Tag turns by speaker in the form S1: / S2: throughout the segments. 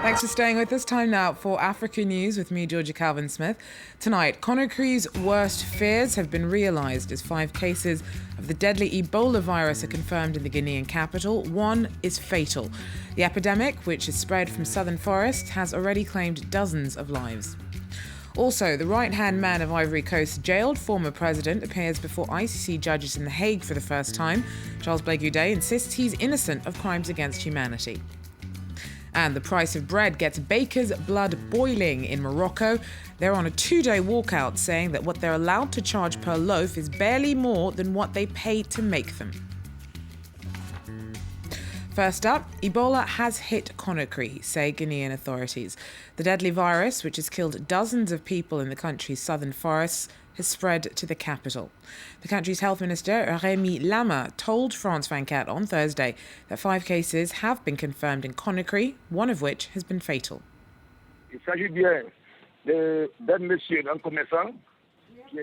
S1: Thanks for staying with us. Time now for Africa News with me, Georgia Calvin-Smith. Tonight, Conakry's worst fears have been realised as 5 cases of the deadly Ebola virus are confirmed in the Guinean capital. 1 is fatal. The epidemic, which is spread from southern forests, has already claimed dozens of lives. Also, the right-hand man of Ivory Coast jailed former president appears before ICC judges in The Hague for the first time. Charles Blé Goudet insists he's innocent of crimes against humanity. And the price of bread gets bakers' blood boiling in Morocco. They're on a 2-day walkout, saying that what they're allowed to charge per loaf is barely more than what they pay to make them. First up, Ebola has hit Conakry, say Guinean authorities. The deadly virus, which has killed dozens of people in the country's southern forests, has spread to the capital. The country's health minister, Rémi Lama, told France 24 on Thursday that 5 cases have been confirmed in Conakry, one of which has been fatal.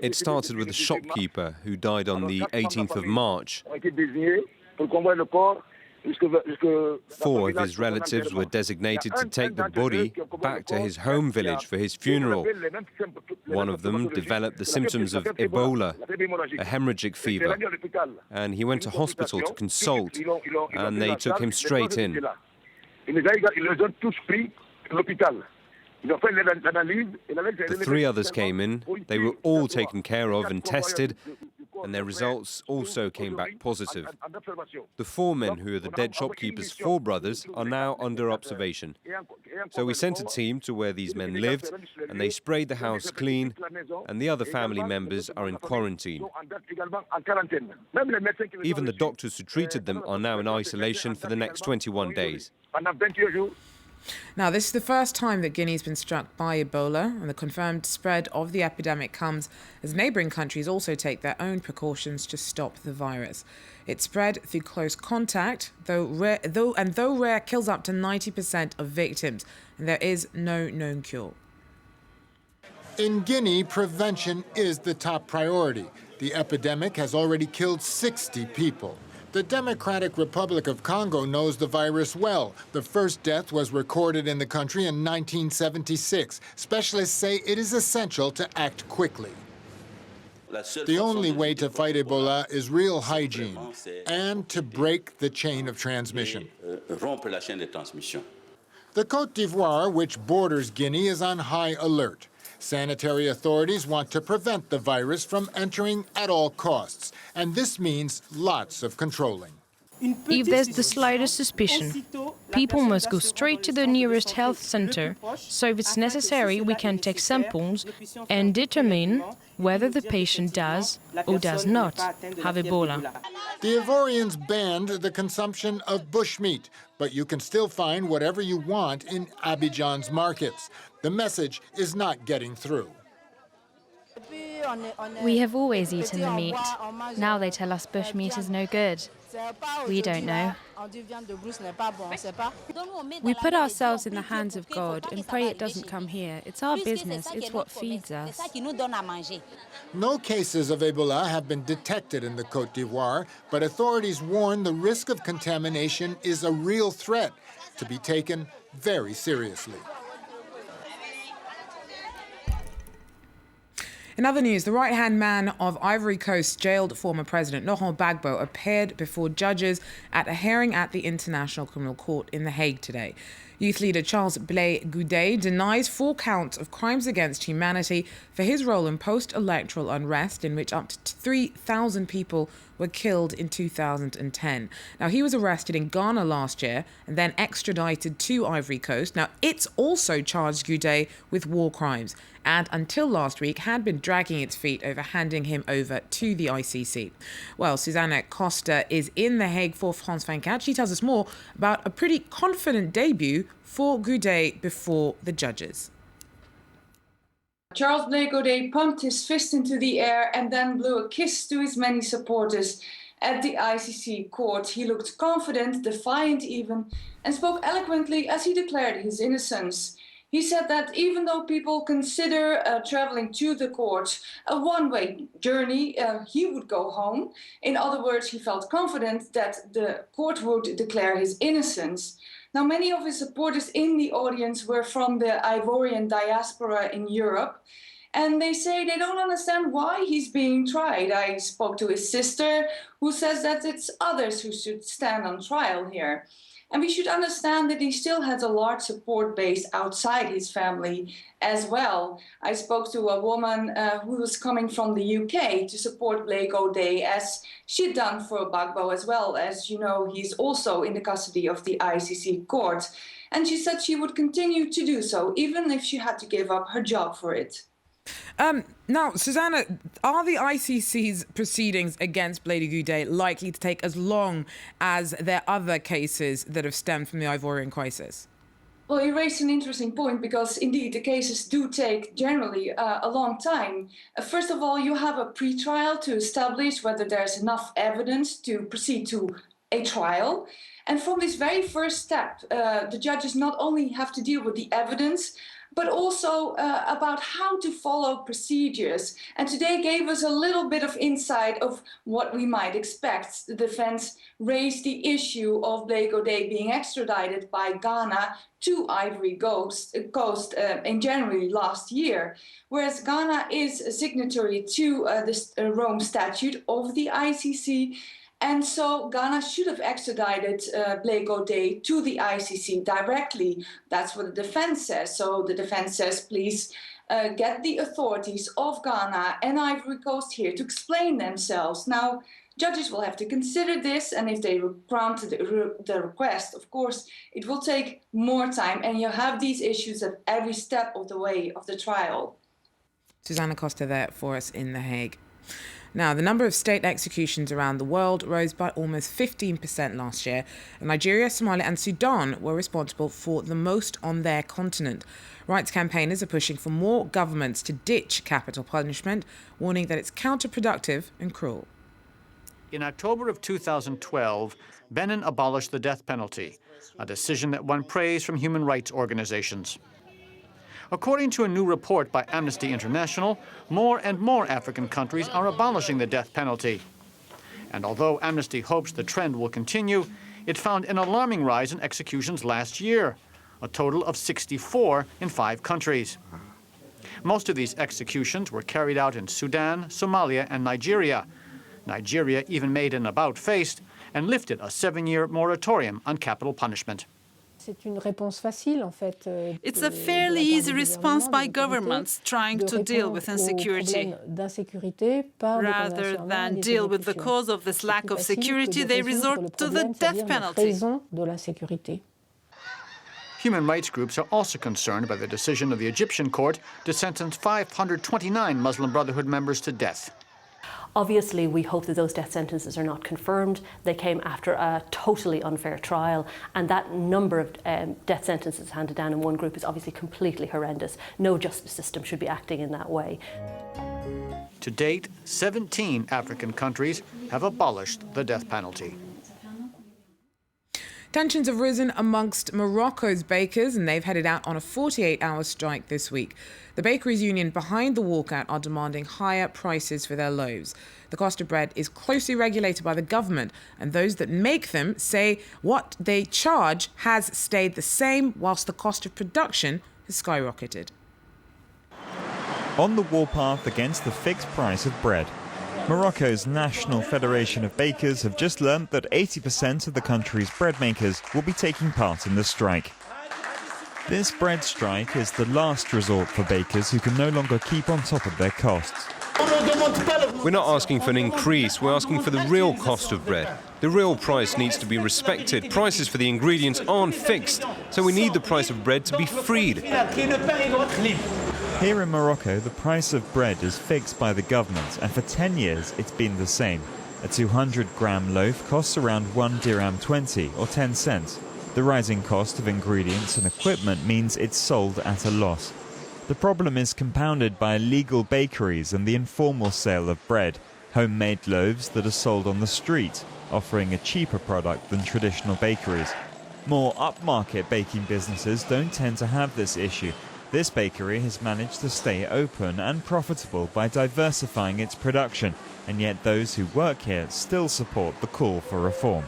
S2: It started with a shopkeeper who died on the 18th of March. 4 of his relatives were designated to take the body back to his home village for his funeral. One of them developed the symptoms of Ebola, a hemorrhagic fever, and he went to hospital to consult, and they took him straight in. The 3 others came in, they were all taken care of and tested, and their results also came back positive. The 4 men who are the dead shopkeeper's 4 brothers are now under observation. So we sent a team to where these men lived, and they sprayed the house clean, and the other family members are in quarantine. Even the doctors who treated them are now in isolation for the next 21 days.
S1: Now, this is the first time that Guinea's been struck by Ebola, and the confirmed spread of the epidemic comes as neighbouring countries also take their own precautions to stop the virus. It spread through close contact, though rare, kills up to 90% of victims, and there is no known cure.
S3: In Guinea, prevention is the top priority. The epidemic has already killed 60 people. The Democratic Republic of Congo knows the virus well. The first death was recorded in the country in 1976. Specialists say it is essential to act quickly. The only way to fight Ebola is real hygiene and to break the chain of transmission. The Côte d'Ivoire, which borders Guinea, is on high alert. Sanitary authorities want to prevent the virus from entering at all costs, and this means lots of controlling.
S4: If there's the slightest suspicion, people must go straight to the nearest health center, so if it's necessary, we can take samples and determine whether the patient does or does not have Ebola.
S3: The Ivorians banned the consumption of bushmeat, but you can still find whatever you want in Abidjan's markets. The message is not getting through.
S5: We have always eaten the meat. Now they tell us bushmeat is no good. We don't know.
S6: We put ourselves in the hands of God and pray it doesn't come here. It's our business. It's what feeds us.
S3: No cases of Ebola have been detected in the Côte d'Ivoire, but authorities warn the risk of contamination is a real threat to be taken very seriously.
S1: In other news, the right-hand man of Ivory Coast jailed former President Laurent Gbagbo appeared before judges at a hearing at the International Criminal Court in The Hague today. Youth leader Charles Blé Goudet denies 4 counts of crimes against humanity for his role in post-electoral unrest in which up to 3,000 people were killed in 2010. Now, he was arrested in Ghana last year and then extradited to Ivory Coast. Now, it's also charged Goudet with war crimes and until last week had been dragging its feet over handing him over to the ICC. Well, Susanna Costa is in The Hague for France 24. She tells us more about a pretty confident debut for Goudet before the judges.
S7: Charles Blé Goudet pumped his fist into the air and then blew a kiss to his many supporters. At the ICC court, he looked confident, defiant even, and spoke eloquently as he declared his innocence. He said that even though people consider traveling to the court a one-way journey, he would go home. In other words, he felt confident that the court would declare his innocence. Now, many of his supporters in the audience were from the Ivorian diaspora in Europe, and they say they don't understand why he's being tried. I spoke to his sister, who says that it's others who should stand on trial here. And we should understand that he still has a large support base outside his family as well. I spoke to a woman who was coming from the UK to support Blake O'Day, as she'd done for Gbagbo as well. As you know, he's also in the custody of the ICC court. And she said she would continue to do so, even if she had to give up her job for it.
S1: Now, Susanna, are the ICC's proceedings against Blake O'Day likely to take as long as their other cases that have stemmed from the Ivorian crisis?
S7: Well, you raised an interesting point, because indeed the cases do take generally a long time. First of all, you have a pre-trial to establish whether there's enough evidence to proceed to a trial. And from this very first step, the judges not only have to deal with the evidence, but also about how to follow procedures. And today gave us a little bit of insight of what we might expect. The defense raised the issue of Blake O'Day being extradited by Ghana to Ivory Coast in January last year, whereas Ghana is a signatory to the Rome Statute of the ICC. And so Ghana should have extradited Blake O'Day to the ICC directly. That's what the defense says. So the defense says, please get the authorities of Ghana and Ivory Coast here to explain themselves. Now, judges will have to consider this, and if they grant the request, of course, it will take more time, and you have these issues at every step of the way of the trial.
S1: Susanna Costa there for us in The Hague. Now, the number of state executions around the world rose by almost 15% last year. Nigeria, Somalia and Sudan were responsible for the most on their continent. Rights campaigners are pushing for more governments to ditch capital punishment, warning that it's counterproductive and cruel.
S8: In October of 2012, Benin abolished the death penalty, a decision that won praise from human rights organizations. According to a new report by Amnesty International, more and more African countries are abolishing the death penalty. And although Amnesty hopes the trend will continue, it found an alarming rise in executions last year, a total of 64 in 5 countries. Most of these executions were carried out in Sudan, Somalia, and Nigeria. Nigeria even made an about-face and lifted a 7-year moratorium on capital punishment.
S9: It's a fairly easy response by governments trying to deal with insecurity. Rather than deal with the cause of this lack of security, they resort to the death penalty.
S8: Human rights groups are also concerned by the decision of the Egyptian court to sentence 529 Muslim Brotherhood members to death.
S10: Obviously, we hope that those death sentences are not confirmed. They came after a totally unfair trial, and that number of death sentences handed down in one group is obviously completely horrendous. No justice system should be acting in that way.
S8: To date, 17 African countries have abolished the death penalty.
S1: Tensions have risen amongst Morocco's bakers, and they've headed out on a 48-hour strike this week. The bakeries union behind the walkout are demanding higher prices for their loaves. The cost of bread is closely regulated by the government, and those that make them say what they charge has stayed the same, whilst the cost of production has skyrocketed.
S11: On the warpath against the fixed price of bread, Morocco's National Federation of Bakers have just learned that 80% of the country's bread makers will be taking part in the strike. This bread strike is the last resort for bakers who can no longer keep on top of their costs.
S2: We're not asking for an increase, we're asking for the real cost of bread. The real price needs to be respected. Prices for the ingredients aren't fixed, so we need the price of bread to be freed.
S11: Here in Morocco, the price of bread is fixed by the government, and for 10 years it's been the same. A 200-gram loaf costs around 1 dirham 20 or 10 cents. The rising cost of ingredients and equipment means it's sold at a loss. The problem is compounded by illegal bakeries and the informal sale of bread, homemade loaves that are sold on the street, offering a cheaper product than traditional bakeries. More upmarket baking businesses don't tend to have this issue. This bakery has managed to stay open and profitable by diversifying its production, and yet those who work here still support the call for reform.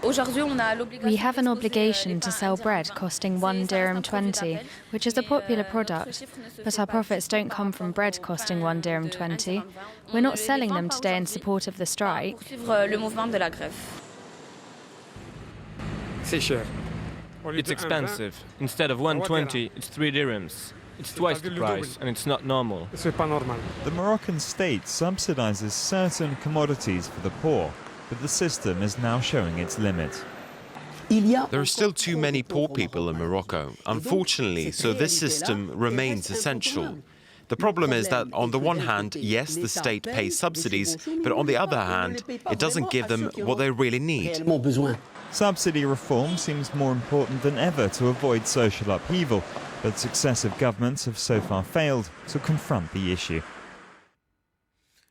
S5: We have an obligation to sell bread costing 1 dirham 20, which is a popular product, but our profits don't come from bread costing 1 dirham 20. We're not selling them today in support of the strike.
S12: It's expensive. Instead of 120, it's 3 dirhams. It's twice the price, and it's not normal.
S11: The Moroccan state subsidizes certain commodities for the poor, but the system is now showing its limit.
S13: There are still too many poor people in Morocco, unfortunately, so this system remains essential. The problem is that on the one hand, yes, the state pays subsidies, but on the other hand, it doesn't give them what they really need.
S11: Subsidy reform seems more important than ever to avoid social upheaval, but successive governments have so far failed to confront the issue.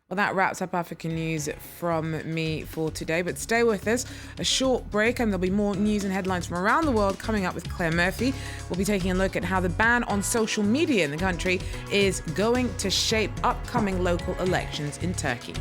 S1: Well, that wraps up African news from me for today, but stay with us. A short break and there'll be more news and headlines from around the world coming up with Claire Murphy. We'll be taking a look at how the ban on social media in the country is going to shape upcoming local elections in Turkey.